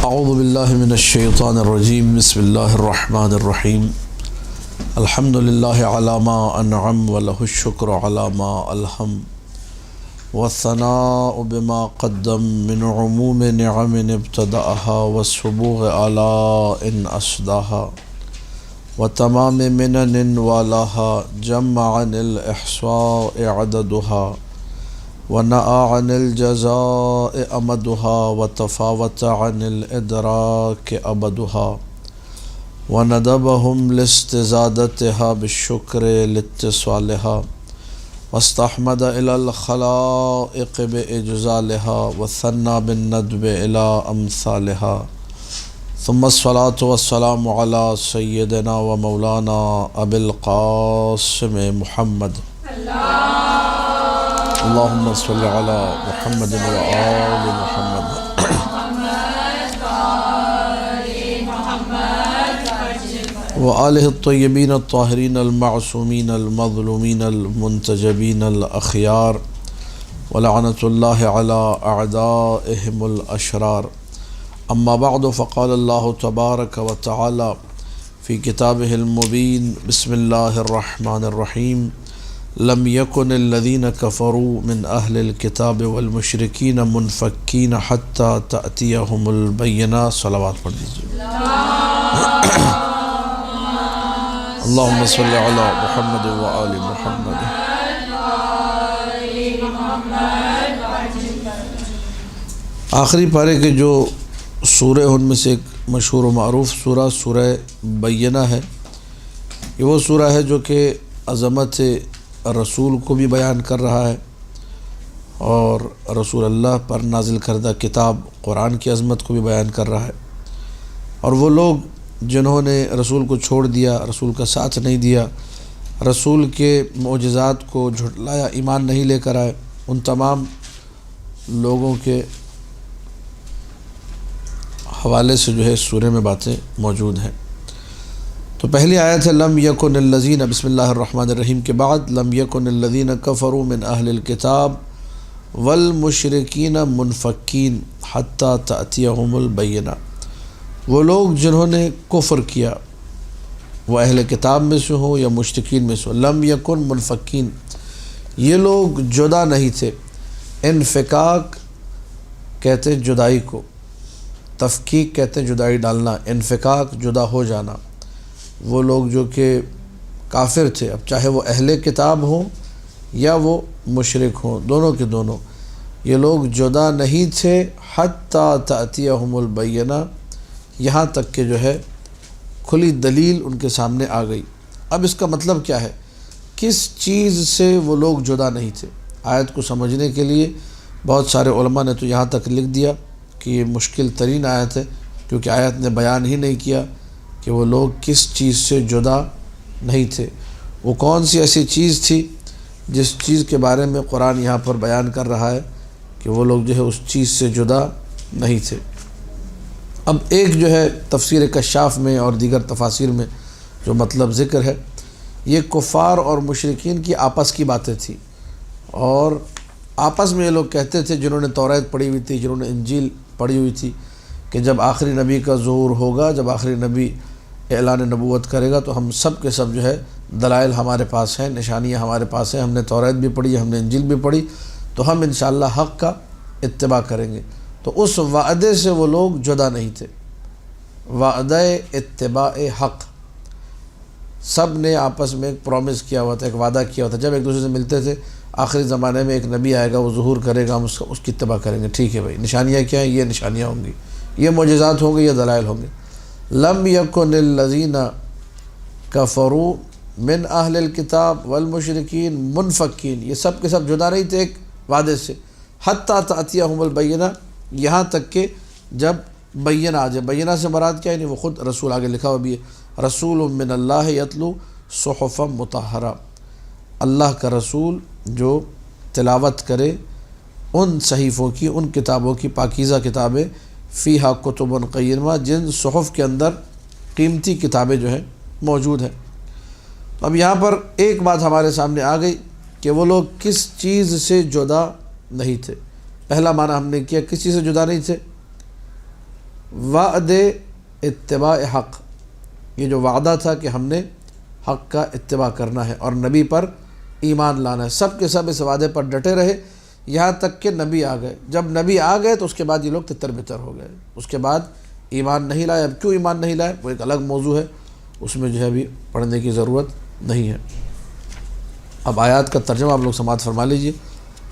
اعوذ باللہ من الشیطان الرجیم بسم اللہ الرحمن الرحیم الحمد للہ علی ما انعم ولہ الشکر علی ما الہم والثناء بما قدم من عموم نعم ابتدأها والسبوغ آلاء أسداها وتمام منن والاها جمع عن الإحصاء عددها ونأى عن الجزاء أمدها وتفاوت عن الإدراك أبدها وندبهم لاستزادتها بالشكر لاتصالها واستحمد إلى الخلائق بإجزالها وثنى بالندب إلى أمثالها ثم الصلاة والسلام على سيدنا ومولانا أبي القاسم محمد اللهم صل على محمد وآل محمد وآله الطيبين الطاهرين المعصومين المظلومين المنتجبين الأخيار ولعنة الله على أعدائهم الأشرار. أما بعد، فقال الله تبارك وتعالى في كتابه المبين: بسم الله الرحمن الرحيم. لم يكن الذين كفروا من أهل الكتاب والمشركين منفكين حتى تأتيهم البينة. صلوات پڑھ دیجیے. اللهم صل على محمد وآل محمد. آخری پارے کے جو سورہ ان میں سے ایک مشہور و معروف سورہ بینہ ہے. یہ وہ سورہ ہے جو کہ عظمت رسول کو بھی بیان کر رہا ہے اور رسول اللہ پر نازل کردہ کتاب قرآن کی عظمت کو بھی بیان کر رہا ہے. اور وہ لوگ جنہوں نے رسول کو چھوڑ دیا، رسول کا ساتھ نہیں دیا، رسول کے معجزات کو جھٹلایا، ایمان نہیں لے کر آئے، ان تمام لوگوں کے حوالے سے جو ہے سورہ میں باتیں موجود ہیں. تو پہلی آیت ہے لم یکن الذین، بسم اللہ الرحمن الرحیم کے بعد لم یکن الذین کفروا من اہل الکتاب والمشرکین منفکین حتی تأتیہم البینہ. وہ لوگ جنہوں نے کفر کیا، وہ اہل کتاب میں سے ہوں یا مشرکین میں سے ہوں. لم یکن منفکین، یہ لوگ جدا نہیں تھے. انفکاک کہتے ہیں جدائی کو، تفکیک کہتے ہیں جدائی ڈالنا، انفکاک جدا ہو جانا. وہ لوگ جو کہ کافر تھے، اب چاہے وہ اہل کتاب ہوں یا وہ مشرک ہوں، دونوں کے دونوں، یہ لوگ جدا نہیں تھے حتی تأتیہم البینہ، یہاں تک کہ جو ہے کھلی دلیل ان کے سامنے آ گئی. اب اس کا مطلب کیا ہے؟ کس چیز سے وہ لوگ جدا نہیں تھے؟ آیت کو سمجھنے کے لیے بہت سارے علماء نے تو یہاں تک لکھ دیا کہ یہ مشکل ترین آیت ہے، کیونکہ آیت نے بیان ہی نہیں کیا کہ وہ لوگ کس چیز سے جدا نہیں تھے. وہ کون سی ایسی چیز تھی جس چیز کے بارے میں قرآن یہاں پر بیان کر رہا ہے کہ وہ لوگ جو ہے اس چیز سے جدا نہیں تھے. اب ایک جو ہے تفسیر کشاف میں اور دیگر تفاسیر میں جو مطلب ذکر ہے، یہ کفار اور مشرکین کی آپس کی باتیں تھیں، اور آپس میں یہ لوگ کہتے تھے جنہوں نے توریت پڑھی ہوئی تھی، جنہوں نے انجیل پڑھی ہوئی تھی، کہ جب آخری نبی کا ظہور ہوگا، جب آخری نبی اعلان نبوت کرے گا تو ہم سب کے سب جو ہے دلائل ہمارے پاس ہیں، نشانیاں ہمارے پاس ہیں، ہم نے توریت بھی پڑھی، ہم نے انجیل بھی پڑھی، تو ہم انشاءاللہ حق کا اتباع کریں گے. تو اس وعدے سے وہ لوگ جدا نہیں تھے، وعدہ اتباع حق. سب نے آپس میں ایک پرومس کیا ہوا تھا، ایک وعدہ کیا ہوا تھا. جب ایک دوسرے سے ملتے تھے، آخری زمانے میں ایک نبی آئے گا، وہ ظہور کرے گا، ہم اس کی اتباع کریں گے. ٹھیک ہے بھائی، نشانیاں کیا ہیں؟ یہ نشانیاں ہوں گی، یہ معجزات ہوں گے، یہ دلائل ہوں گے. لم یکن الذین کفروا من اہل الکتاب والمشرکین منفکین، یہ سب کے سب جدا نہیں تھے ایک وعدے سے. حتی تأتیہم البینہ، یہاں تک کہ جب بینہ آ جائے. بینہ سے مراد کیا ہے؟ وہ خود رسول، آگے لکھا ہوا بھی ہے رسول من اللہ یتلو صحفا مطہرہ، اللہ کا رسول جو تلاوت کرے ان صحیفوں کی، ان کتابوں کی، پاکیزہ کتابیں، فیہا کتب قیمہ، جن صحف کے اندر قیمتی کتابیں جو ہیں موجود ہیں. اب یہاں پر ایک بات ہمارے سامنے آ گئی کہ وہ لوگ کس چیز سے جدا نہیں تھے. پہلا معنی ہم نے کیا، کس چیز سے جدا نہیں تھے؟ وعد اتباع حق، یہ جو وعدہ تھا کہ ہم نے حق کا اتباع کرنا ہے اور نبی پر ایمان لانا ہے، سب کے سب اس وعدے پر ڈٹے رہے یہاں تک کہ نبی آ گئے۔ جب نبی آ گئے تو اس کے بعد یہ لوگ تتر بتر ہو گئے، اس کے بعد ایمان نہیں لائے۔ اب کیوں ایمان نہیں لائے وہ ایک الگ موضوع ہے، اس میں جو ہے ابھی پڑھنے کی ضرورت نہیں ہے۔ اب آیات کا ترجمہ آپ لوگ سماعت فرما لیجئے۔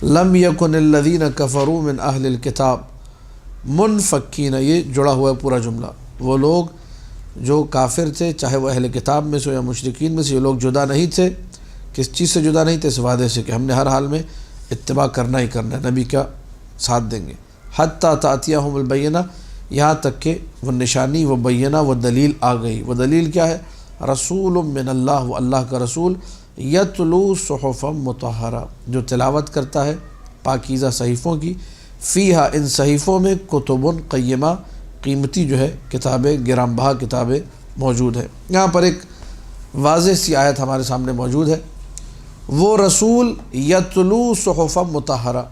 لم یکن الذین کفروا من اہل الکتاب منفکین، یہ جڑا ہوا ہے پورا جملہ، وہ لوگ جو کافر تھے چاہے وہ اہل کتاب میں سے یا مشرکین میں سے، یہ لوگ جدا نہیں تھے۔ کس چیز سے جدا نہیں تھے؟ اس وعدے سے کہ ہم نے ہر حال میں اتباع کرنا ہی کرنا ہے، نبی کا ساتھ دیں گے۔ حتی تأتیہم البینہ، یہاں تک کہ وہ نشانی، وہ بینہ، وہ دلیل آ گئی۔ وہ دلیل کیا ہے؟ رسول من اللہ، وہ اللہ کا رسول، یتلو صحفا مطہرہ، جو تلاوت کرتا ہے پاکیزہ صحیفوں کی، فیہا، ان صحیفوں میں کتب قیمہ، قیمتی جو ہے کتابیں، گرام بہا کتابیں موجود ہیں۔ یہاں پر ایک واضح سی آیت ہمارے سامنے موجود ہے، وہ رسول یتلو صحفا مطہرہ،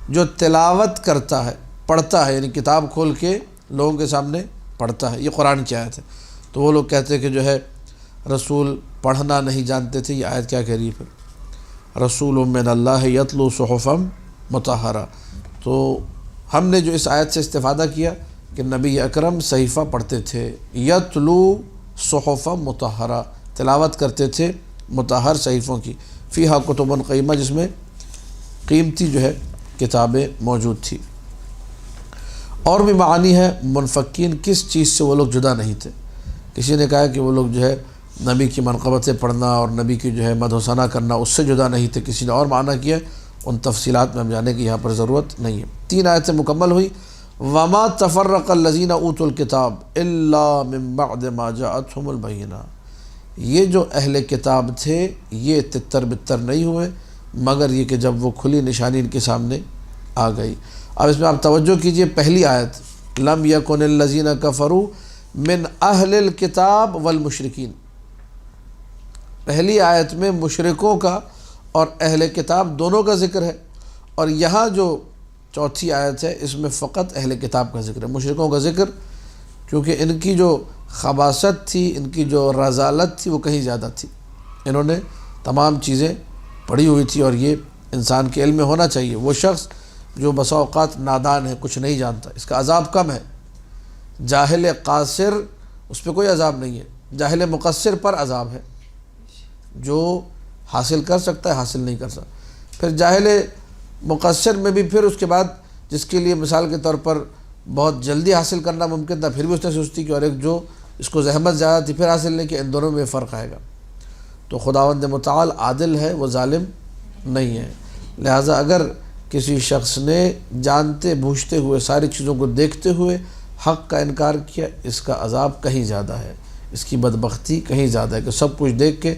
جو تلاوت کرتا ہے، پڑھتا ہے، یعنی کتاب کھول کے لوگوں کے سامنے پڑھتا ہے۔ یہ قرآن کی آیت ہے۔ تو وہ لوگ کہتے ہیں کہ جو ہے رسول پڑھنا نہیں جانتے تھے، یہ آیت کیا کہہ رہی ہے پھر؟ رسول من اللہ یتلو صحفا مطہرہ۔ تو ہم نے جو اس آیت سے استفادہ کیا کہ نبی اکرم صحیفہ پڑھتے تھے، یتلو صحفا مطہرہ، تلاوت کرتے تھے مطہر صحیفوں کی، فیہا کتب قیمہ، جس میں قیمتی جو ہے کتابیں موجود تھی۔ اور بھی معنی ہے منفکین، کس چیز سے وہ لوگ جدا نہیں تھے؟ کسی نے کہا کہ وہ لوگ جو ہے نبی کی منقبتیں پڑھنا اور نبی کی جو ہے مدح و ثنا کرنا، اس سے جدا نہیں تھے۔ کسی نے اور معنی کیا، ان تفصیلات میں ہم جانے کی یہاں پر ضرورت نہیں ہے۔ 3 آیتیں مکمل ہوئی۔ وما تفرق الذین اوتوا الکتاب الا من بعد ما جاءتهم البینہ، یہ جو اہل کتاب تھے یہ تتر بتر نہیں ہوئے مگر یہ کہ جب وہ کھلی نشانی ان کے سامنے آ گئی۔ اب اس میں آپ توجہ کیجئے، پہلی آیت لم یکن الذین کفروا من اہل الکتاب والمشرکین، پہلی آیت میں مشرکوں کا اور اہل کتاب دونوں کا ذکر ہے، اور یہاں جو چوتھی آیت ہے اس میں فقط اہل کتاب کا ذکر ہے، مشرکوں کا ذکر، کیونکہ ان کی جو خباثت تھی، ان کی جو رذالت تھی وہ کہیں زیادہ تھی۔ انہوں نے تمام چیزیں پڑھی ہوئی تھی، اور یہ انسان کے علم میں ہونا چاہیے۔ وہ شخص جو بسا اوقات نادان ہے، کچھ نہیں جانتا، اس کا عذاب کم ہے۔ جاہل قاصر اس پہ کوئی عذاب نہیں ہے، جاہل مقصر پر عذاب ہے، جو حاصل کر سکتا ہے حاصل نہیں کر سکتا۔ پھر جاہل مقصر میں بھی پھر اس کے بعد جس کے لیے مثال کے طور پر بہت جلدی حاصل کرنا ممکن تھا، پھر بھی اس نے سوچتی کہ، اور ایک جو اس کو زحمت زیادہ تھی پھر حاصل نہیں کہ، ان دونوں میں فرق آئے گا۔ تو خداوند متعال عادل ہے، وہ ظالم نہیں ہے۔ لہٰذا اگر کسی شخص نے جانتے بوجھتے ہوئے ساری چیزوں کو دیکھتے ہوئے حق کا انکار کیا، اس کا عذاب کہیں زیادہ ہے، اس کی بدبختی کہیں زیادہ ہے کہ سب کچھ دیکھ کے،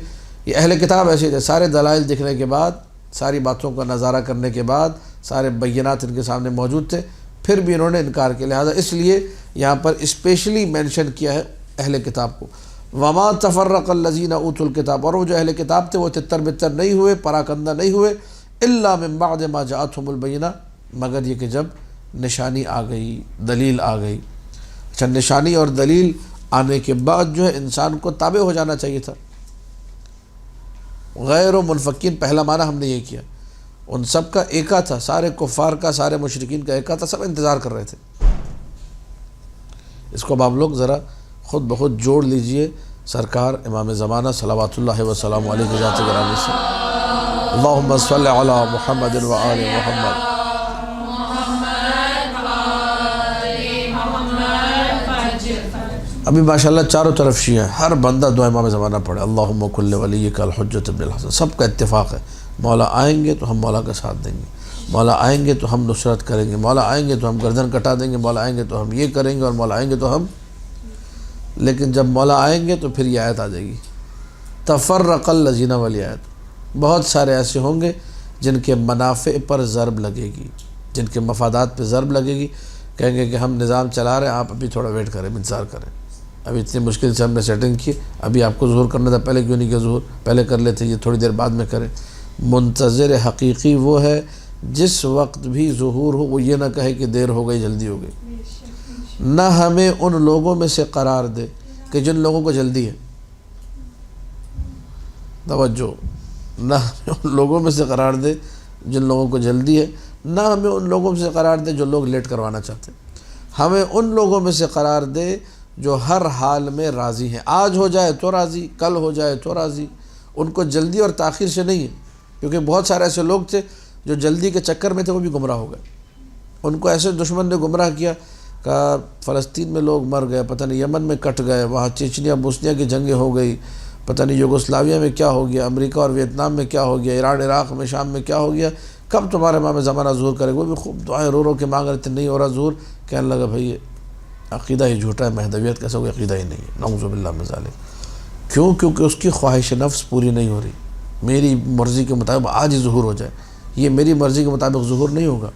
یہ اہل کتاب ایسے تھے، سارے دلائل دکھنے کے بعد، ساری باتوں کا نظارہ کرنے کے بعد، سارے بینات ان کے سامنے موجود تھے، پھر بھی انہوں نے انکار کیا۔ لہذا اس لیے یہاں پر اسپیشلی مینشن کیا ہے اہل کتاب کو۔ وما تفرق الذین اوتوا الکتاب، اور وہ جو اہل کتاب تھے وہ تتر بتر نہیں ہوئے، پراکندہ نہیں ہوئے، الا من بعد ما جاءتهم البینہ، مگر یہ کہ جب نشانی آ گئی، دلیل آ گئی۔ اچھا، نشانی اور دلیل آنے کے بعد جو ہے انسان کو تابع ہو جانا چاہیے تھا۔ غیر و منفکین پہلا معنی ہم نے یہ کیا، ان سب کا ایکا تھا، سارے کفار کا، سارے مشرکین کا ایکا تھا، سب انتظار کر رہے تھے۔ اس کو اب آپ لوگ ذرا خود بخود جوڑ لیجئے سرکار امام زمانہ صلوات اللہ وسلام علیہ کی ذات گرامی سے۔ اللہم صلی علی محمد و آل محمد۔ ابھی ماشاءاللہ چاروں طرف شیعہ ہے، ہر بندہ دعا امام زمانہ پڑھے، اللہم کل ولیک الحجۃ ابن الحسن، سب کا اتفاق ہے۔ مولا آئیں گے تو ہم مولا کا ساتھ دیں گے، مولا آئیں گے تو ہم نصرت کریں گے، مولا آئیں گے تو ہم گردن کٹا دیں گے، مولا آئیں گے تو ہم یہ کریں گے، اور مولا آئیں گے تو ہم، لیکن جب مولا آئیں گے تو پھر یہ آیت آ جائے گی، تفرق الذین، والی آیت۔ بہت سارے ایسے ہوں گے جن کے منافع پر ضرب لگے گی، جن کے مفادات پہ ضرب لگے گی، کہیں گے کہ ہم نظام چلا رہے ہیں، آپ ابھی تھوڑا ویٹ کریں، انتظار کریں، ابھی اتنی مشکل سے ہم نے سیٹنگ کی، ابھی آپ کو ظہور کرنا تھا، پہلے کیوں نہیں کیا ظہور، پہلے کر لیتے، یہ تھوڑی دیر بعد میں کریں۔ منتظر حقیقی وہ ہے جس وقت بھی ظہور ہو وہ یہ نہ کہے کہ دیر ہو گئی، جلدی ہو گئی۔ نہ ہمیں ان لوگوں میں سے قرار دے کہ جن لوگوں کو جلدی ہے. توجہ، نہ ہمیں ان لوگوں میں سے قرار دے جن لوگوں کو جلدی ہے، نہ ہمیں ان لوگوں میں سے قرار دے جو لوگ لیٹ کروانا چاہتے ہیں. ہمیں ان لوگوں میں سے قرار دے جو ہر حال میں راضی ہیں. آج ہو جائے تو راضی، کل ہو جائے تو راضی. ان کو جلدی اور تاخیر سے نہیں ہے، کیونکہ بہت سارے ایسے لوگ تھے جو جلدی کے چکر میں تھے، وہ بھی گمراہ ہو گئے. ان کو ایسے دشمن نے گمراہ کیا کہ فلسطین میں لوگ مر گئے، پتہ نہیں یمن میں کٹ گئے، وہاں چچنیا بوسنیا کی جنگیں ہو گئی، پتہ نہیں یوگوسلاویہ میں کیا ہو گیا، امریکہ اور ویتنام میں کیا ہو گیا، ایران عراق میں شام میں کیا ہو گیا. کب تمہارے امام زمانہ ظہور کرے؟ وہ بھی خوب دعائیں رو رو کے مانگ رہے تھے، نہیں ہو رہا ظہور. کہنے لگا بھائی یہ عقیدہ ہی جھوٹا ہے، مہدویت کیسا کوئی عقیدہ ہی نہیں ہے، نعوذ باللہ من ذالک. کیوں؟ کیونکہ اس کی خواہش نفس پوری نہیں ہو رہی. میری مرضی کے مطابق آج ہی ظہور ہو جائے، یہ میری مرضی کے مطابق ظہور نہیں ہوگا.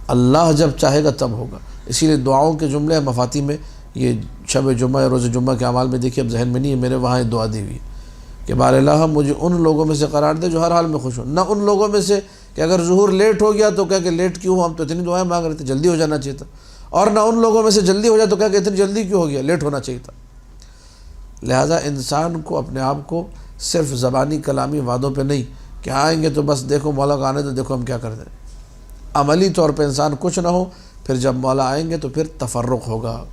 اللہ جب چاہے گا تب ہوگا. اسی لیے دعاؤں کے جملے مفاتی میں یہ شب جمعہ یا روز جمعہ کے اعمال میں دیکھیے، اب ذہن میں نہیں ہے، میرے وہاں دعا دی ہوئی کہ بار الہ مجھے ان لوگوں میں سے قرار دے جو ہر حال میں خوش ہوں. نہ ان لوگوں میں سے کہ اگر ظہور لیٹ ہو گیا تو کہہ کہ لیٹ کیوں ہو، ہم تو اتنی دعائیں مانگ رہے تھے، جلدی ہو جانا چاہیے تھا. اور نہ ان لوگوں میں سے جلدی ہو جائے تو کہہ کہ اتنی جلدی کیوں ہو گیا، لیٹ ہونا چاہیے تھا. لہٰذا انسان کو اپنے آپ کو صرف زبانی کلامی وعدوں پہ نہیں کہ آئیں گے تو بس دیکھو مولا کا آنے تو دیکھو ہم کیا کر دیں، عملی طور پہ انسان کچھ نہ ہو، پھر جب مولا آئیں گے تو پھر تفرق ہوگا.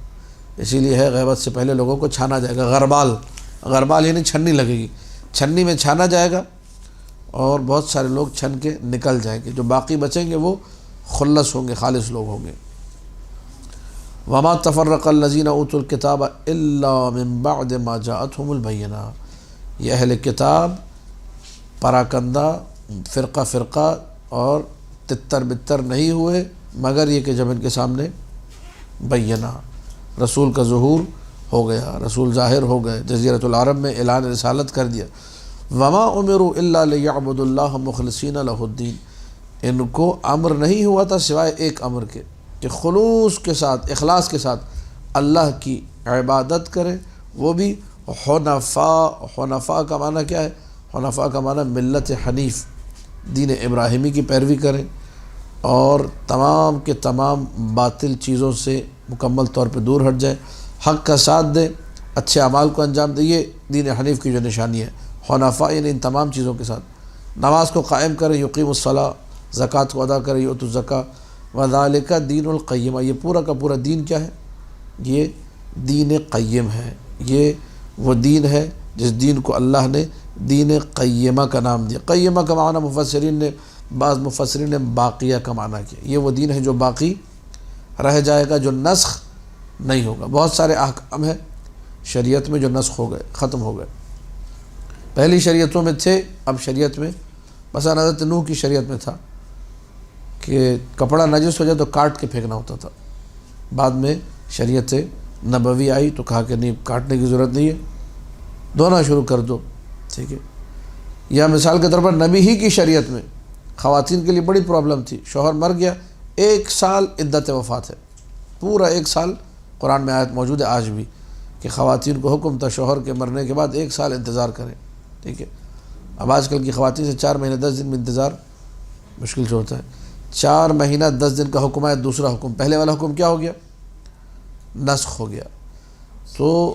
اسی لیے ہے غیبت سے پہلے لوگوں کو چھانا جائے گا. غربال یعنی چھننی لگے گی، چھنی میں چھانا جائے گا اور بہت سارے لوگ چھن کے نکل جائیں گے. جو باقی بچیں گے وہ خلص ہوں گے، خالص لوگ ہوں گے. وما تفرق الذین اوتوا الکتاب الا من بعد ما جاءتهم البینہ. یہ اہل کتاب پراکندہ فرقہ فرقہ اور تتر بتر نہیں ہوئے مگر یہ کہ جب ان کے سامنے بینہ رسول کا ظہور ہو گیا، رسول ظاہر ہو گئے، جزیرۃ العرب میں اعلان رسالت کر دیا. وما امروا الا لیعبدوا اللہ مخلصین لہ الدین. ان کو امر نہیں ہوا تھا سوائے ایک امر کے کہ خلوص کے ساتھ، اخلاص کے ساتھ اللہ کی عبادت کریں، وہ بھی حنفاء. حنفاء کا معنی کیا ہے؟ حنفاء کا معنی ملت حنیف، دین ابراہیمی کی پیروی کریں اور تمام کے تمام باطل چیزوں سے مکمل طور پہ دور ہٹ جائیں، حق کا ساتھ دیں، اچھے اعمال کو انجام دیں. یہ دین حنیف کی جو نشانی ہے. حنفاء یعنی ان تمام چیزوں کے ساتھ نماز کو قائم کریں، یقیم الصلاۃ، زکوٰۃ کو ادا کریں، یؤتوا الزکاۃ، وذالک دین القیمہ. یہ پورا کا پورا دین کیا ہے؟ یہ دین قیم ہے. یہ وہ دین ہے جس دین کو اللہ نے دین قیمہ کا نام دیا. قیمہ کا معنی بعض مفسرین نے باقیہ کا معنی کیا. یہ وہ دین ہے جو باقی رہ جائے گا، جو نسخ نہیں ہوگا. بہت سارے احکام ہیں شریعت میں جو نسخ ہو گئے، ختم ہو گئے. پہلی شریعتوں میں تھے، اب شریعت میں مثلا حضرت نوح کی شریعت میں تھا کہ کپڑا نجس ہو جائے تو کاٹ کے پھینکنا ہوتا تھا. بعد میں شریعت نبوی آئی تو کہا کہ نہیں، کاٹنے کی ضرورت نہیں ہے، دھونا شروع کر دو. ٹھیک ہے. یا مثال کے طور پر نبی ہی کی شریعت میں خواتین کے لیے بڑی پرابلم تھی. شوہر مر گیا، 1 سال عدت وفات ہے، پورا 1 سال. قرآن میں آیت موجود ہے آج بھی کہ خواتین کو حکم تھا شوہر کے مرنے کے بعد 1 سال انتظار کریں. ٹھیک ہے. اب آج کل کی خواتین سے 4 مہینے 10 دن میں انتظار مشکل سے ہوتا ہے. 4 مہینہ 10 دن کا حکم ہے، دوسرا حکم. پہلے والا حکم کیا ہو گیا؟ نسخ ہو گیا. تو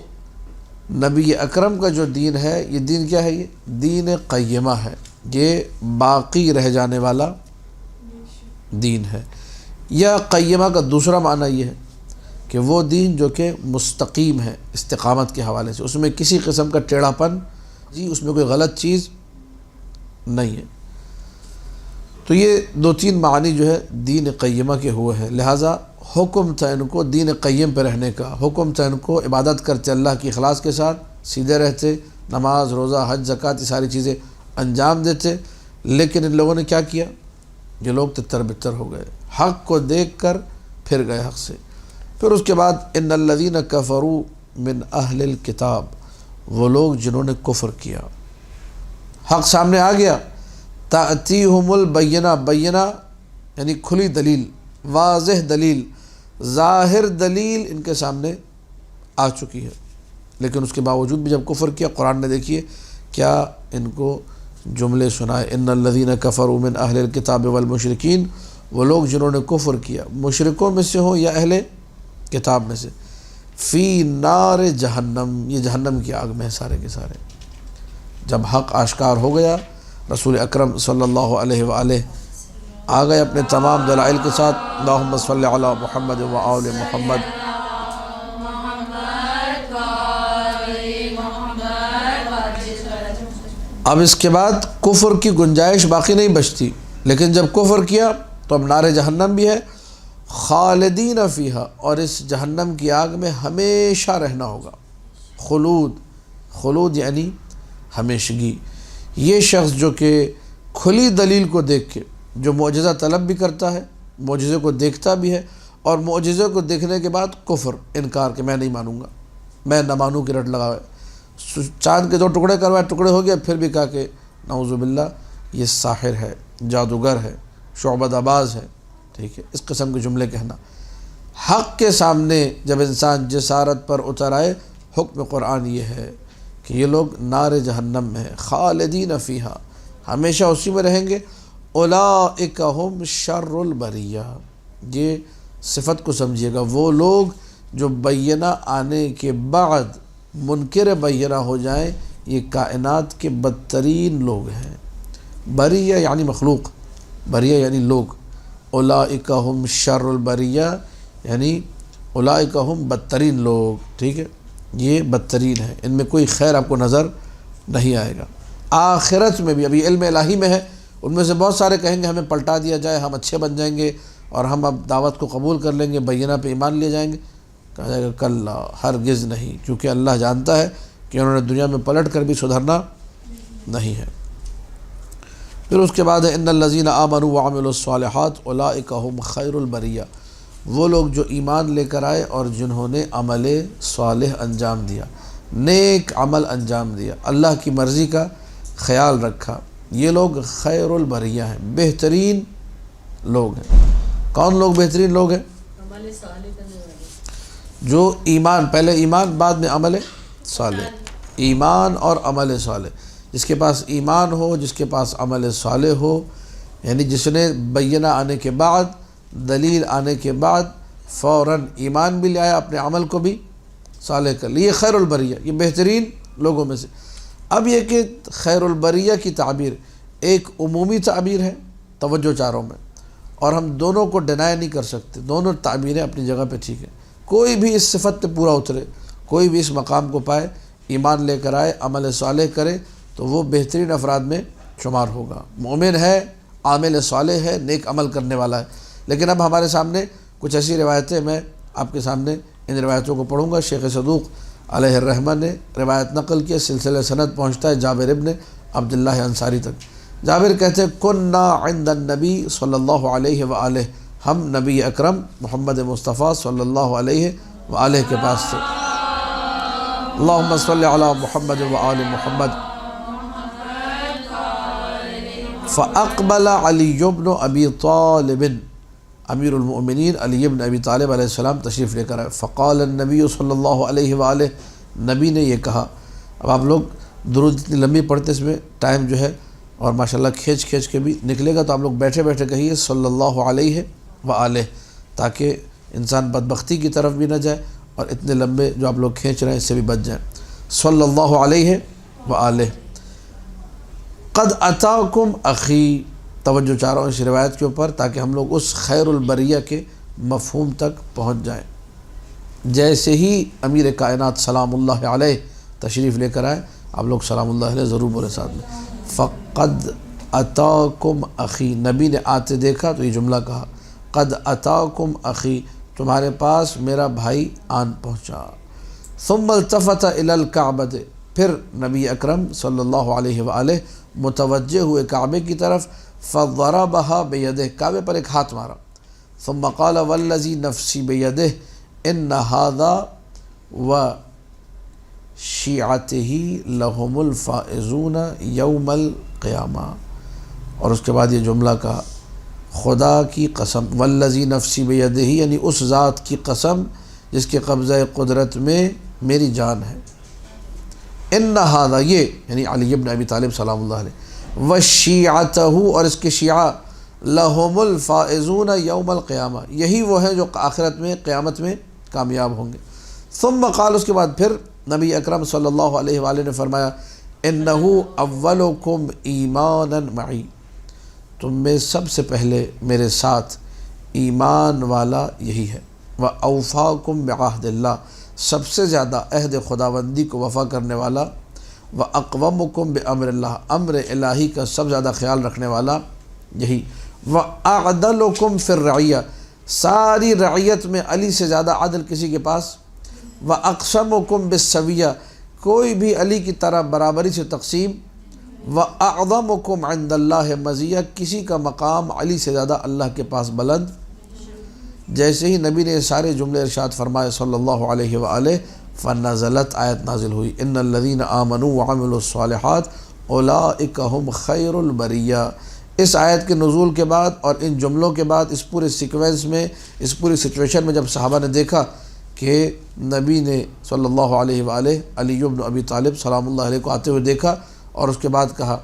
نبی اکرم کا جو دین ہے، یہ دین کیا ہے؟ یہ دین قیمہ ہے، یہ باقی رہ جانے والا دین ہے. یا قیمہ کا دوسرا معنی یہ ہے کہ وہ دین جو کہ مستقیم ہے استقامت کے حوالے سے، اس میں کسی قسم کا ٹیڑھا پن، اس میں کوئی غلط چیز نہیں ہے. تو یہ 2-3 معنی جو ہے دین قیمہ کے ہوئے ہیں. لہٰذا حکم تھا ان کو دین قیم پہ رہنے کا، حکم تھا ان کو عبادت کرتے اللہ کی اخلاص کے ساتھ، سیدھے رہتے، نماز روزہ حج زکوٰۃ یہ ساری چیزیں انجام دیتے. لیکن ان لوگوں نے کیا کیا؟ یہ لوگ تتر بتر ہو گئے، حق کو دیکھ کر پھر گئے حق سے. پھر اس کے بعد ان الذین کفروا من اہل الکتاب، وہ لوگ جنہوں نے کفر کیا. حق سامنے آ گیا، تأتیہم البینہ، بینہ یعنی کھلی دلیل، واضح دلیل، ظاہر دلیل ان کے سامنے آ چکی ہے. لیکن اس کے باوجود بھی جب کفر کیا، قرآن نے دیکھیے کیا ان کو جملے سنائے. ان الذین کفروا من اہل الکتاب والمشرکین، وہ لوگ جنہوں نے کفر کیا، مشرکوں میں سے ہوں یا اہل کتاب میں سے، فی نار جہنم، یہ جہنم کی آگ میں ہے سارے کے سارے۔ جب حق آشکار ہو گیا، رسول اکرم صلی اللہ علیہ وآلہ آ گئے اپنے تمام دلائل کے ساتھ، اللہم صلی علی محمد و آل محمد۔ اب اس کے بعد کفر کی گنجائش باقی نہیں بچتی، لیکن جب کفر کیا تو اب نار جہنم بھی ہے، خالدین فیہا، اور اس جہنم کی آگ میں ہمیشہ رہنا ہوگا۔ خلود یعنی ہمیشگی۔ یہ شخص جو کہ کھلی دلیل کو دیکھ کے جو معجزہ طلب بھی کرتا ہے، معجزے کو دیکھتا بھی ہے، اور معجزے کو دیکھنے کے بعد کفر، انکار کہ میں نہیں مانوں گا، میں نہ مانوں کی رٹ لگا ہے، چاند کے 2 ٹکڑے کروائے، ٹکڑے ہو گیا، پھر بھی کہا کہ نعوذ باللہ یہ ساحر ہے، جادوگر ہے، شعبدہ باز ہے، ٹھیک ہے، اس قسم کے جملے کہنا۔ حق کے سامنے جب انسان جسارت پر اتر آئے، حکم قرآن یہ ہے کہ یہ لوگ نار جہنم میں ہیں، خالدین فیہا، ہمیشہ اسی میں رہیں گے۔ اولئک ہم شر البریہ، یہ صفت کو سمجھیے گا، وہ لوگ جو بینہ آنے کے بعد منکر بینہ ہو جائیں، یہ کائنات کے بدترین لوگ ہیں۔ بریہ یعنی مخلوق، بریہ یعنی لوگ، اولئک ہم شر البریہ یعنی اولئک ہم بدترین لوگ، ٹھیک ہے، یہ بدترین ہے، ان میں کوئی خیر آپ کو نظر نہیں آئے گا۔ آخرت میں بھی، ابھی علم الہی میں ہے، ان میں سے بہت سارے کہیں گے ہمیں پلٹا دیا جائے، ہم اچھے بن جائیں گے اور ہم اب دعوت کو قبول کر لیں گے، بینہ پہ ایمان لے جائیں گے۔ کہا جائے گا کلا، ہرگز نہیں، کیونکہ اللہ جانتا ہے کہ انہوں نے دنیا میں پلٹ کر بھی سدھرنا نہیں ہے۔ پھر اس کے بعد ہے ان الذین آمنوا وعملوا الصالحات اولئک هم خیر البریہ، وہ لوگ جو ایمان لے کر آئے اور جنہوں نے عمل صالح انجام دیا، نیک عمل انجام دیا، اللہ کی مرضی کا خیال رکھا، یہ لوگ خیر البریہ ہیں، بہترین لوگ ہیں۔ کون لوگ بہترین لوگ ہیں؟ جو ایمان، پہلے ایمان بعد میں عمل صالح، ایمان اور عمل صالح، جس کے پاس ایمان ہو، جس کے پاس عمل صالح ہو، یعنی جس نے بینہ آنے کے بعد، دلیل آنے کے بعد فوراً ایمان بھی لے آیا، اپنے عمل کو بھی صالح کر لیا، یہ خیر البریہ، یہ بہترین لوگوں میں سے۔ اب یہ کہ خیر البریہ کی تعبیر ایک عمومی تعبیر ہے توجہ چاروں میں، اور ہم دونوں کو ڈینائی نہیں کر سکتے، دونوں تعبیریں اپنی جگہ پہ ٹھیک ہیں۔ کوئی بھی اس صفت پہ پورا اترے، کوئی بھی اس مقام کو پائے، ایمان لے کر آئے، عمل صالح کرے، تو وہ بہترین افراد میں شمار ہوگا، مومن ہے، عامل صالح ہے، نیک عمل کرنے والا ہے۔ لیکن اب ہمارے سامنے کچھ ایسی روایتیں، میں آپ کے سامنے ان روایتوں کو پڑھوں گا۔ شیخ صدوق علیہ الرحمہ نے روایت نقل کی، سلسلہ سند پہنچتا ہے جابر ابن عبداللہ انصاری تک۔ جابر کہتے ہیں کننا عند النبی صلی اللہ علیہ وآلہ، ہم نبی اکرم محمد مصطفیٰ صلی اللہ علیہ وآلہ کے پاس تھے۔ اللہم صلی علی محمد وآل محمد۔ فاقبل علی بن ابی طالب، امیر المؤمنین علی بن ابی طالب علیہ السلام تشریف لے کر آئے۔ فقال النبی صلی اللہ علیہ وآلہ، نبی نے یہ کہا۔ اب آپ لوگ درود اتنی لمبی پڑھتے، اس میں ٹائم جو ہے اور ماشاءاللہ کھینچ کے بھی نکلے گا، تو آپ لوگ بیٹھے بیٹھے کہیے صلی اللہ علیہ وآلہ، تاکہ انسان بدبختی کی طرف بھی نہ جائے اور اتنے لمبے جو آپ لوگ کھینچ رہے ہیں اس سے بھی بچ جائیں۔ صلی اللہ علیہ وآلہ۔ قد اتاکم اخی، توجہ چاہ رہا ہوں اس روایت کے اوپر تاکہ ہم لوگ اس خیر البریہ کے مفہوم تک پہنچ جائیں۔ جیسے ہی امیر کائنات سلام اللہ علیہ تشریف لے کر آئے، آپ لوگ سلام اللہ علیہ ضرور بولے ساتھ میں۔ فقد اتاکم اخی، نبی نے آتے دیکھا تو یہ جملہ کہا، قد اتاکم اخی، تمہارے پاس میرا بھائی آن پہنچا۔ ثم التفت الی الکعبۃ، پھر نبی اکرم صلی اللہ علیہ وآلہ متوجہ ہوئے کعبے کی طرف، فضربها بیدہ، کعبے پر ایک ہاتھ مارا۔ ثم قال والذی نفسی بیدہ ان ھذا وشیعتہ لهم الفائزون یوم القیامہ، اور اس کے بعد یہ جملہ کہا، خدا کی قسم، والذی نفسی بیدہ، یعنی اس ذات کی قسم جس کے قبضہ قدرت میں میری جان ہے، ان ھذا، یہ یعنی علی بن ابی طالب سلام اللہ علیہ، وشیعتہ، اور اس کے شیعہ، لہم الفائزون یوم القیامہ، یہی وہ ہیں جو آخرت میں قیامت میں کامیاب ہوں گے۔ ثم قال، اس کے بعد پھر نبی اکرم صلی اللہ علیہ وآلہ نے فرمایا انہو اولکم ایمانا معی، تم میں سب سے پہلے میرے ساتھ ایمان والا یہی ہے، وَأَوْفَاكُمْ بِعَهْدِ اللَّهِ، سب سے زیادہ عہد خداوندی کو وفا کرنے والا، وَأَقْوَمُكُمْ بِأَمْرِ اللَّهِ، امر الہی کا سب زیادہ خیال رکھنے والا یہی، وَأَعْدَلُكُمْ فِي الرَّعِيَّةِ، ساری رعیت میں علی سے زیادہ عدل کسی کے پاس، وَأَقْسَمُكُمْ بِالسَّوِيَّةِ، کوئی بھی علی کی طرح برابری سے تقسیم، وَأَعْظَمُكُمْ عِنْدَ اللَّهِ مَزِيَّةً، کسی کا مقام علی سے زیادہ اللہ کے پاس بلند۔ جیسے ہی نبی نے یہ سارے جملے ارشاد فرمائے صلی اللہ علیہ وآلہ، فنزلت، آیت نازل ہوئی، ان الذین آمنوا وعملوا الصالحات اولئک هم خیر البریہ۔ اس آیت کے نزول کے بعد اور ان جملوں کے بعد اس پورے سیکوینس میں، اس پوری سچویشن میں جب صحابہ نے دیکھا کہ نبی نے صلی اللہ علیہ وآلہ علی بن ابی طالب سلام اللہ علیہ کو آتے ہوئے دیکھا، اور اس کے بعد کہا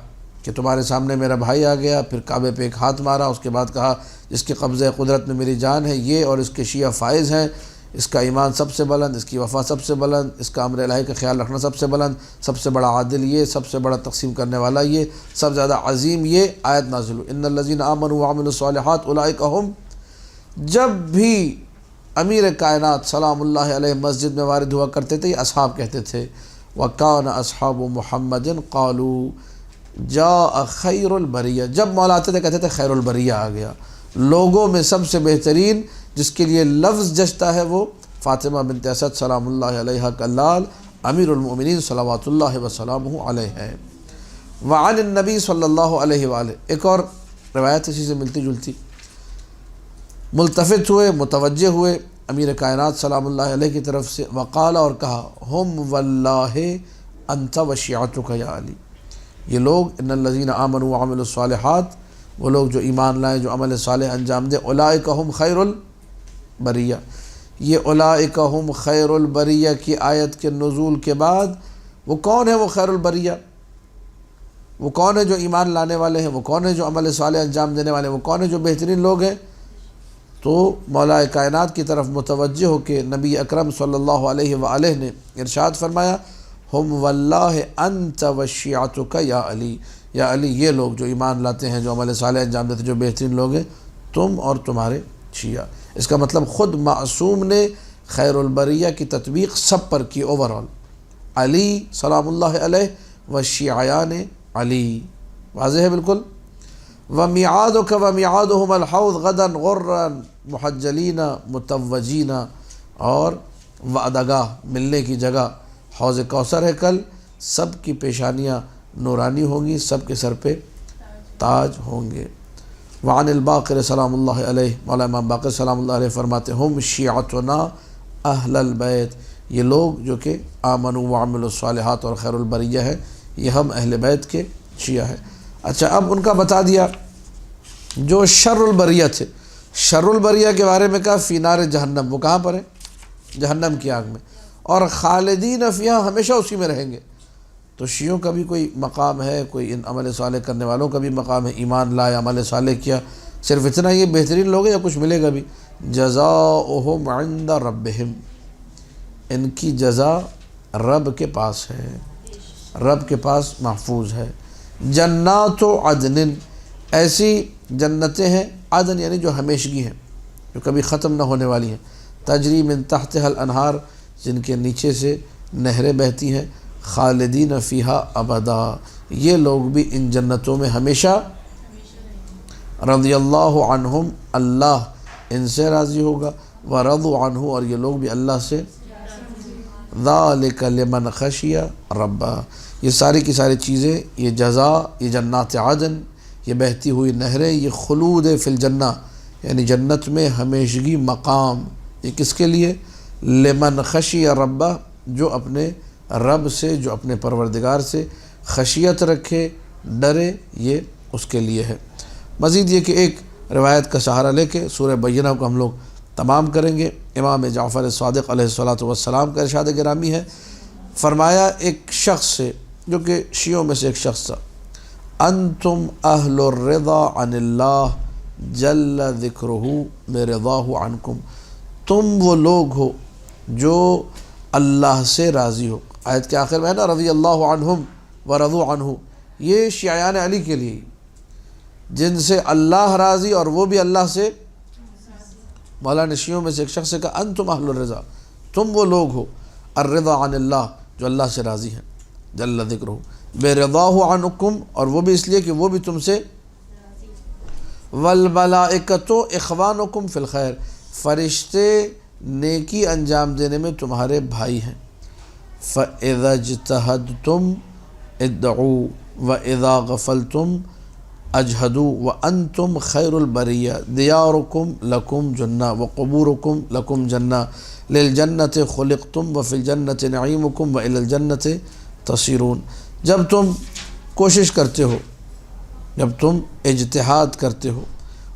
کہ تمہارے سامنے میرا بھائی آ گیا، پھر کعبے پہ ایک ہاتھ مارا، اس کے بعد کہا جس کے قبضہ قدرت میں میری جان ہے یہ، اور اس کے شیعہ فائز ہیں، اس کا ایمان سب سے بلند، اس کی وفا سب سے بلند، اس کا امر الہی کا خیال رکھنا سب سے بلند، سب سے بڑا عادل یہ، سب سے بڑا تقسیم کرنے والا یہ، سب سے زیادہ عظیم یہ، آیت نازل ہوئی ان الذین آمنوا وعملوا الصالحات اولئک هم۔ جب بھی امیر کائنات سلام اللہ علیہ مسجد میں وارد ہوا کرتے تھے، یہ اصحاب کہتے تھے وَكَانَ أَصْحَابُ مُحَمَّدٍ قَالُوا جَاءَ خَيْرُ الْبَرِيَّةِ، جب مولا آتے تھے کہتے تھے خیر البریہ آ گیا، لوگوں میں سب سے بہترین جس کے لیے لفظ جچتا ہے وہ فاطمہ بنت اسد سلام اللہ علیہ کا لال امیر المؤمنین صلوات اللہ وسلامہ علیہ ہے۔ وعن النبی صلی اللہ علیہ وآلہ، ایک اور روایت اسی سے ملتی جلتی، ملتفت ہوئے، متوجہ ہوئے امیر کائنات سلام اللہ علیہ کی طرف سے، وقال، اور کہا، ہم واللہ انت وشیعتک یا علی، یہ لوگ ان الذین آمنوا وعملوا الصالحات، وہ لوگ جو ایمان لائیں، جو عمل صالح انجام دے، اولئک ہم خیر البریہ، یہ اولئک ہم خیر البریہ کی آیت کے نزول کے بعد وہ کون ہے؟ وہ خیر البریہ، وہ کون ہے جو ایمان لانے والے ہیں، وہ کون ہے جو عمل صالح انجام دینے والے ہیں، وہ کون ہے جو بہترین لوگ ہیں؟ تو مولا کائنات کی طرف متوجہ ہو کے نبی اکرم صلی اللہ علیہ وآلہ نے ارشاد فرمایا ہم واللہ انت وشیعتک یا علی، یا علی یہ لوگ جو ایمان لاتے ہیں، جو عمل صالح انجام دیتے ہیں، جو بہترین لوگ ہیں، تم اور تمہارے شیعہ۔ اس کا مطلب خود معصوم نے خیر البریہ کی تطبیق سب پر کی، اوورال، علی سلام اللہ علیہ و شیعیان علی، واضح ہے بالکل۔ وَمِعَادُكَ وَمِعَادُهُمَ الْحَوْض غَدًا غُرًّا مُحَجَّلِينَ مُتَوَّجِينَ، اور وعدگاہ، ملنے کی جگہ حوض کوثر ہے، کل سب کی پیشانیاں نورانی ہوں گی، سب کے سر پہ تاج ہوں گے۔ وعن الباقر سلام اللہ علیہ، مولا امام باقر سلام اللہ علیہ فرماتے ہم شیعتنا اہل البیت، یہ لوگ جو کہ آمنوا وعملوا الصالحات اور خیر البریہ ہے، یہ ہم اہل بیت کے شیعہ ہیں۔ اچھا، اب ان کا بتا دیا جو شر البریہ تھے، شر البریہ کے بارے میں کہا فی نار جہنم، وہ کہاں پر ہے؟ جہنم کی آگ میں، اور خالدین فیہا، ہمیشہ اسی میں رہیں گے۔ تو شیعوں کا بھی کوئی مقام ہے، کوئی ان عمل صالح کرنے والوں کا بھی مقام ہے، ایمان لائے، عمل صالح کیا، صرف اتنا یہ بہترین لوگ ہیں یا کچھ ملے گا بھی؟ جزاؤہم عند ربہم، ان کی جزا رب کے پاس ہے، رب کے پاس محفوظ ہے۔ جنات عدن، ایسی جنتیں ہیں، عدن یعنی جو ہمیشگی ہیں، جو کبھی ختم نہ ہونے والی ہیں، تجری من تحتها الانہار، جن کے نیچے سے نہریں بہتی ہیں، خالدین فیہا ابدا، یہ لوگ بھی ان جنتوں میں ہمیشہ، رضی اللہ عنہم، اللہ ان سے راضی ہوگا، ورضوا عنہ، اور یہ لوگ بھی اللہ سے، ذالک لمن خشی ربہ، یہ ساری کی ساری چیزیں، یہ جزا، یہ جنات عدن، یہ بہتی ہوئی نہریں، یہ خلود فی الجنہ، یعنی جنت میں ہمیشگی مقام، یہ کس کے لیے؟ لمن خشی ربہ، جو اپنے رب سے، جو اپنے پروردگار سے خشیت رکھے، ڈرے، یہ اس کے لیے ہے۔ مزید یہ کہ ایک روایت کا سہارا لے کے سورہ بینہ کو ہم لوگ تمام کریں گے۔ امام جعفر صادق علیہ السلام کا ارشاد گرامی ہے، فرمایا ایک شخص سے جو کہ شیعوں میں سے ایک شخص تھا، انتم اہل الرضا عن اللہ جل ذکرہ برضاہ عنکم، تم وہ لوگ ہو جو اللہ سے راضی ہو۔ آیت کے آخر میں ہے نا رضی اللہ عنہم ورضوا عنہ، یہ شیعیان علی کے لیے جن سے اللہ راضی اور وہ بھی اللہ سے۔ مولانا شیعوں میں سے ایک شخص کا انتم اہل الرضا، تم وہ لوگ ہو الرضا عن اللہ جو اللہ سے راضی ہیں، جل ذکرہ، بے رضاہ عنکم، اور وہ بھی اس لیے کہ وہ بھی تم سے، والملائکۃ اخوانکم فی الخیر، فرشتے نیکی انجام دینے میں تمہارے بھائی ہیں۔ فَإِذَا اجْتَهَدْتُمْ ادعوا وَإِذَا غَفَلْتُمْ اجہدوا وَأَنْتُمْ خَيْرُ الْبَرِيَّةِ دِيَارُكُمْ لَكُمْ جَنَّةٌ وَقُبُورُكُمْ لَكُمْ جَنَّةٌ لِلْجَنَّةِ خُلِقْتُمْ وَفِي الْجَنَّةِ نَعِيمُكُمْ وَإِلَى الْجَنَّةِ تَصِيرُونَ۔ جب تم کوشش کرتے ہو، جب تم اجتہاد کرتے ہو،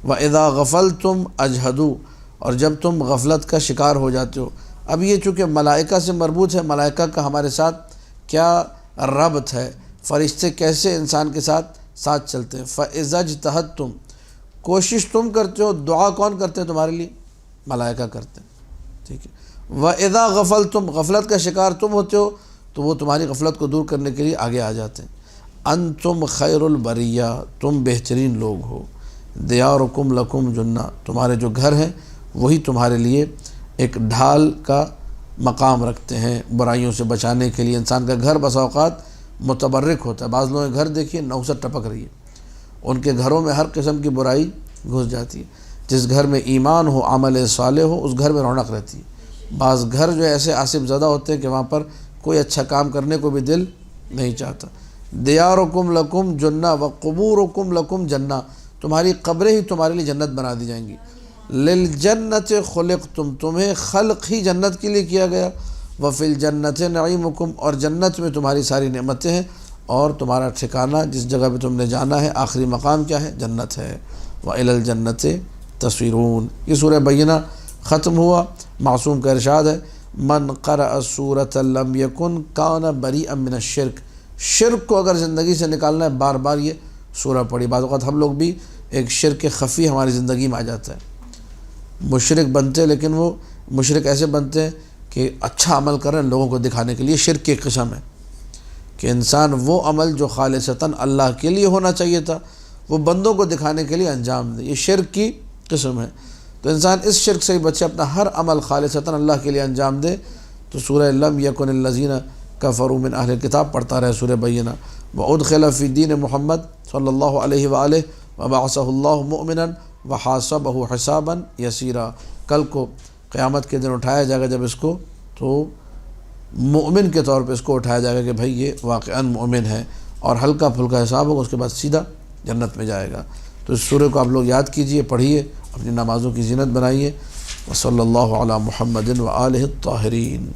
وَإِذَا غَفَلْتُمْ اجہدوا، اور جب تم غفلت کا شکار ہو جاتے ہو۔ اب یہ چونکہ ملائکہ سے مربوط ہے، ملائکہ کا ہمارے ساتھ کیا ربط ہے، فرشتے کیسے انسان کے ساتھ چلتے ہیں۔ فَإِذَا اجْتَهَدْتُمْ، کوشش تم کرتے ہو، دعا کون کرتے ہیں تمہارے لیے؟ ملائکہ کرتے ہیں، ٹھیک ہے۔ وَإِذَا غَفَلْتُمْ، غفلت کا شکار تم ہوتے ہو تو وہ تمہاری غفلت کو دور کرنے کے لیے آگے آ جاتے ہیں۔ انتم خیر البریہ، تم بہترین لوگ ہو۔ دیارکم لکم جنہ، تمہارے جو گھر ہیں وہی تمہارے لیے ایک ڈھال کا مقام رکھتے ہیں برائیوں سے بچانے کے لیے۔ انسان کا گھر بسا اوقات متبرک ہوتا ہے، بعض لوگوں کے گھر دیکھیے نحوست ٹپک رہی ہے، ان کے گھروں میں ہر قسم کی برائی گھس جاتی ہے۔ جس گھر میں ایمان ہو، عمل صالح ہو، اس گھر میں رونق رہتی ہے۔ بعض گھر جو ایسے آصف زدہ ہوتے ہیں کہ وہاں پر کوئی اچھا کام کرنے کو بھی دل نہیں چاہتا۔ دیارکم لکم جنہ وقبورکم لکم جنہ، تمہاری قبریں ہی تمہارے لیے جنت بنا دی جائیں گی۔ للجنت خلقتم، تمہیں خلق ہی جنت کے لیے کیا گیا۔ وفی الجنت نعیمکم، اور جنت میں تمہاری ساری نعمتیں ہیں، اور تمہارا ٹھکانہ جس جگہ پہ تم نے جانا ہے، آخری مقام کیا ہے؟ جنت ہے۔ وإلی الجنت تصیرون۔ یہ سورہ بینہ ختم ہوا۔ معصوم کا ارشاد ہے من قرأ سورۃ لم یکن کان بریئا من الشرک، شرک کو اگر زندگی سے نکالنا ہے بار بار یہ سورہ پڑھی۔ بعض اوقات ہم لوگ بھی ایک شرک خفی ہماری زندگی میں آ جاتا ہے، مشرک بنتے ہیں، لیکن وہ مشرک ایسے بنتے ہیں کہ اچھا عمل کر رہے ہیں لوگوں کو دکھانے کے لیے۔ شرک کی ایک قسم ہے کہ انسان وہ عمل جو خالصتاً اللہ کے لیے ہونا چاہیے تھا وہ بندوں کو دکھانے کے لیے انجام دے، یہ شرک کی قسم ہے۔ تو انسان اس شرک سے ہی بچے، اپنا ہر عمل خالصتاً اللہ کے لیے انجام دے۔ تو سورہ لم یکن الذین کفروا من اہل الکتاب پڑھتا رہے، سورہ بینہ۔ وادخل فی دین محمد صلی اللہ علیہ وآلہ وبعثہ اللہ مؤمنا وحاسبہ حسابا یسیرا۔ کل کو قیامت کے دن اٹھایا جائے گا جب اس کو، تو مؤمن کے طور پہ اس کو اٹھایا جائے گا کہ بھائی یہ واقعاً مؤمن ہے، اور ہلکا پھلکا حساب ہوگا، اس کے بعد سیدھا جنت میں جائے گا۔ تو اس سورہ کو آپ لوگ یاد کیجئے، پڑھیے، اپنی نمازوں کی زینت بنائیے۔ وصلی اللہ علی محمد وآلہ الطاہرین۔